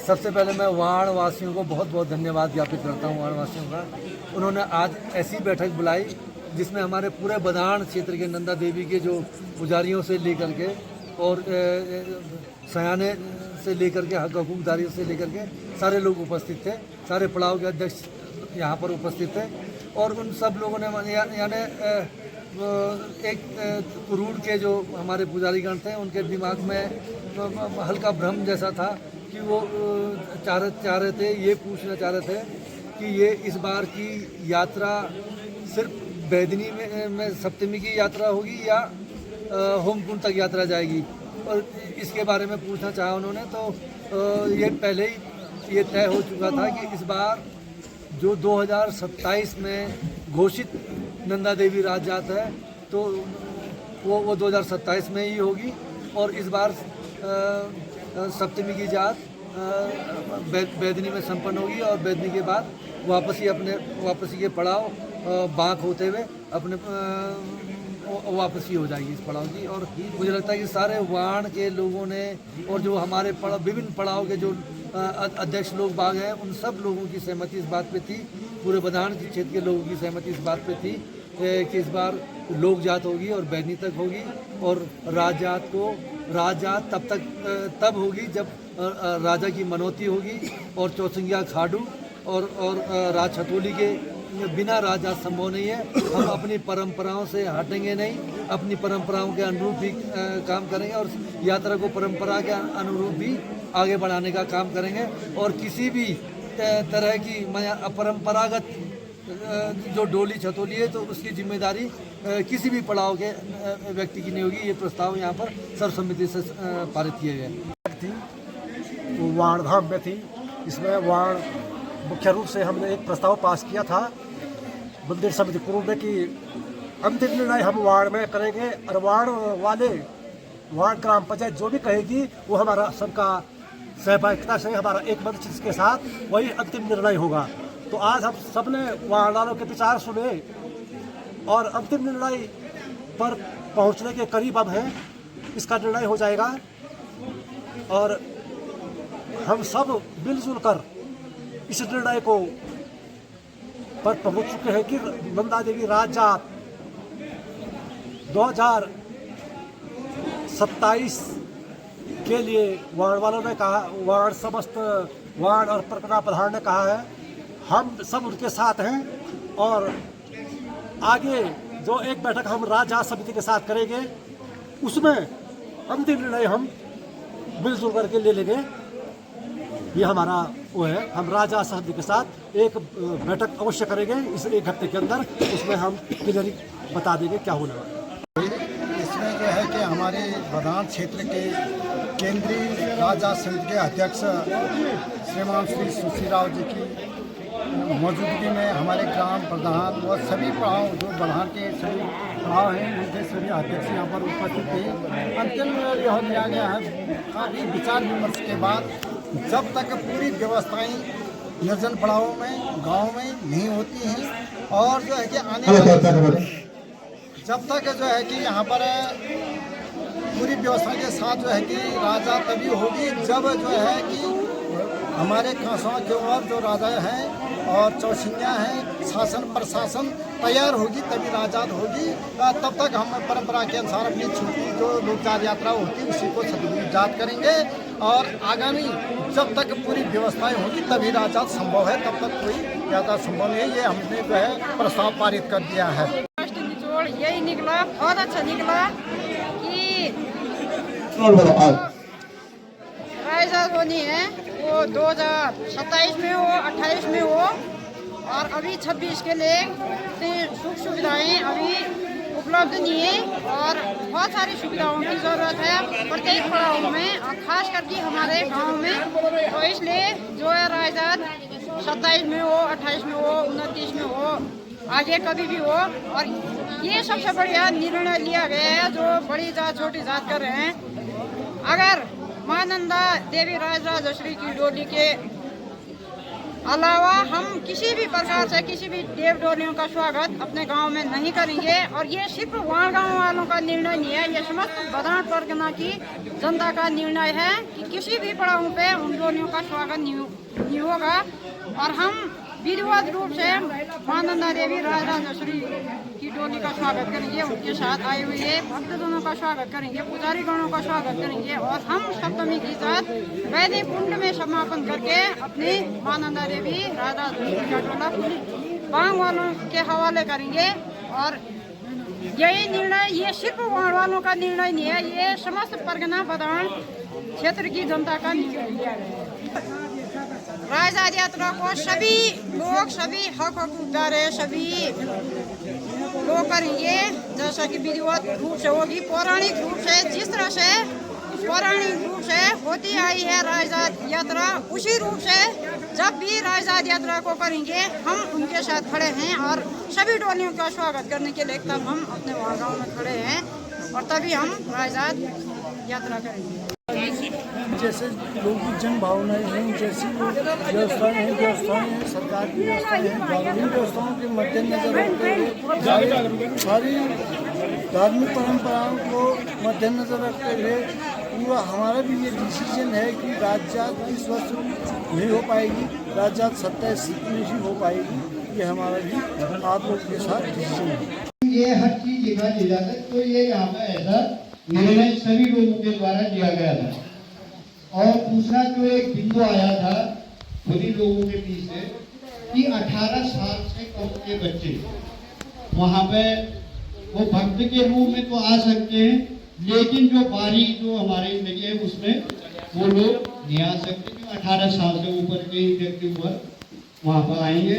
सबसे पहले मैं वाण वासियों को बहुत बहुत धन्यवाद ज्ञापित करता हूँ। वाण वासियों का उन्होंने आज ऐसी बैठक बुलाई जिसमें हमारे पूरे बधान क्षेत्र के नंदा देवी के जो पुजारियों से लेकर के और सयाने से लेकर के हक हकूकदारियों से लेकर के सारे लोग उपस्थित थे। सारे पड़ाव के अध्यक्ष यहाँ पर उपस्थित थे और उन सब लोगों ने यानी एक कुरूड़ के जो हमारे पुजारीगण थे उनके दिमाग में हल्का भ्रम जैसा था कि वो चाह रहे थे, ये पूछना चाह रहे थे कि ये इस बार की यात्रा सिर्फ बैदनी में सप्तमी की यात्रा होगी या होमकुंड तक यात्रा जाएगी, और इसके बारे में पूछना चाहा उन्होंने। तो ये पहले ही ये तय हो चुका था कि इस बार जो 2027 में घोषित नंदा देवी राजजात है तो वो 2027 में ही होगी, और इस बार सप्तमी की जात बैदनी में संपन्न होगी और बैदनी के बाद वापसी के पड़ाव बाँक होते हुए अपने वापसी हो जाएगी इस पड़ाव की। और मुझे लगता है कि सारे वाण के लोगों ने और जो हमारे विभिन्न पड़ाव के जो अध्यक्ष लोग बाग हैं उन सब लोगों की सहमति इस बात पे थी, पूरे बधान के क्षेत्र के लोगों की सहमति इस बात पे थी कि इस बार लोक जात होगी और बैदनी तक होगी, और राजजात तब होगी जब राजा की मनौती होगी और चौसंगिया खाडू और राज छतोली के बिना राजजात संभव नहीं है। हम अपनी परंपराओं से हटेंगे नहीं, अपनी परंपराओं के अनुरूप ही काम करेंगे और यात्रा को परंपरा के अनुरूप भी आगे बढ़ाने का काम करेंगे, और किसी भी तरह की अपरंपरागत जो डोली छतोली है तो उसकी जिम्मेदारी किसी भी पड़ाव के व्यक्ति की नहीं होगी। ये प्रस्ताव यहाँ पर सर्वसम्मति से पारित किए गए। वो वाण धाम में थी, इसमें वाण मुख्य रूप से हमने एक प्रस्ताव पास किया था मंदिर समिति कुरूड़ में कि अंतिम निर्णय हम वार्ड में करेंगे और वार्ड ग्राम पंचायत जो भी कहेगी वो हमारा सबका सहभागिता से हमारा एक मंच के साथ वही अंतिम निर्णय होगा। तो आज हम सबने वार्ड वालों के विचार सुने और अंतिम निर्णय पर पहुंचने के करीब अब है, इसका निर्णय हो जाएगा और हम सब मिलजुल कर इस निर्णय को पर पहुंच चुके हैं कि नंदा देवी राजजात 2027 के लिए वार्ड वालों ने कहा, वार्ड समस्त वार्ड और परगना प्रधान ने कहा है, हम सब उनके साथ हैं और आगे जो एक बैठक हम राजजात समिति के साथ करेंगे उसमें अंतिम निर्णय हम मिलजुल करके ले लेंगे। ये हमारा वो है, हम राजा समिति के साथ एक बैठक अवश्य करेंगे इस एक हफ्ते के अंदर, उसमें हम क्लियरली बता देंगे क्या होने वाला है। इसमें जो है कि हमारे बधान क्षेत्र के केंद्रीय राजा समिति के अध्यक्ष श्रीमान श्री सुश्री राव जी की मौजूदगी में हमारे ग्राम प्रधान व सभी पड़ाव जो बधान के सभी पड़ाव हैं उनके सभी अध्यक्ष यहाँ पर उपस्थित थे। अंतिम यह लिया गया है काफ़ी विचार विमर्श के बाद जब तक पूरी व्यवस्थाएं निर्जन पड़ावों में गांव में नहीं होती हैं और जो है कि आने वाले जब तक जो है कि यहाँ पर पूरी व्यवस्था के साथ जो है कि राजा तभी होगी जब जो है कि हमारे खासवा के और जो राजा हैं और चौसिंगिया हैं शासन प्रशासन तैयार होगी तभी राजजात होगी। तब तक हम परंपरा के अनुसार अपनी छोटी जो लोकजात यात्रा होती है उसी को सदगुरु जात करेंगे और आगामी जब तक पूरी व्यवस्थाएं होगी तभी राजजात संभव है, तब तक कोई यात्रा संभव नहीं है। ये हमने जो है प्रस्ताव पारित कर दिया है। यही निकला, बहुत अच्छा निकला कि राजजात होनी है वो 2027 में हो, 28 में हो, और अभी 26 के लिए सुख सुविधाएं अभी उपलब्ध नहीं है और बहुत सारी सुविधाओं की ज़रूरत है प्रत्येक पड़ाव में और खास करके हमारे गांव में। तो इसलिए जो है राजजात 27 में हो, 28 में हो, 29 में हो, आगे कभी भी हो। और ये सबसे बढ़िया निर्णय लिया गया है जो बड़ी जात छोटी जात कर रहे हैं। अगर मां नंदा देवी राजराजेश्वरी की डोली के अलावा हम किसी भी प्रकार से किसी भी देव डोलियों का स्वागत अपने गांव में नहीं करेंगे। और ये सिर्फ वहाँ गांव वालों का निर्णय नहीं है, ये समस्त बदायूं परगना की जनता का निर्णय है कि किसी भी पड़ाव पे उन डोलियों का स्वागत नहीं होगा। और हम विधिवत रूप से मां नंदा देवी राजराजेश्वरी की डोली का स्वागत करेंगे, उनके साथ आए हुए भक्तजनों का स्वागत करेंगे, पुजारी गणों का स्वागत करेंगे। और हम सप्तमी की साथ वैदिक कुंड में समापन करके अपनी मां नंदा देवी राजराजेश्वरी का डोला बांग वालों के हवाले करेंगे। और यही निर्णय ये सिर्फ वाण वालों का निर्णय नहीं है, ये समस्त परगना बदायूं क्षेत्र की जनता का निर्णय लिया गया है। राजराज यात्रा को सभी लोग, सभी हक हकदार सभी लोग करेंगे, जैसा कि विधिवत रूप से होगी। पौराणिक रूप से जिस तरह से पौराणिक रूप से होती आई है राजराज यात्रा, उसी रूप से जब भी राजराज यात्रा को करेंगे हम उनके साथ खड़े हैं। और सभी डोलियों का स्वागत करने के लिए तब हम अपने वहाँ गाँव में खड़े हैं और तभी हम राजराज यात्रा करेंगे। जैसे लोगों की जन भावनाएं हैं, जैसी व्यवस्थाएं हैं, सरकार की व्यवस्थाएं हैं, कानूनी व्यवस्थाओं के मद्देनजर रखते हुए सारी धार्मिक परंपराओं को मद्देनजर रखते हुए पूरा हमारा भी ये डिसीजन है कि राजजात इस वर्ष नहीं हो पाएगी, राजजात 27 में ही हो पाएगी। ये हमारा भी आप लोग के साथ डिसीजन है। ये हर चीज लिखा दी जाता है, तो ये यहाँ पे ऐसा निर्णय सभी लोगों के द्वारा दिया गया था। और दूसरा जो एक बिंदु आया था सभी लोगों के बीच से कि 18 साल से कम के बच्चे वहाँ पे वो भक्त के रूप में तो आ सकते हैं, लेकिन जो बारी जो हमारे नदी है उसमें वो लोग नहीं आ सकते। 18 साल से ऊपर के व्यक्ति वहाँ पर आएंगे।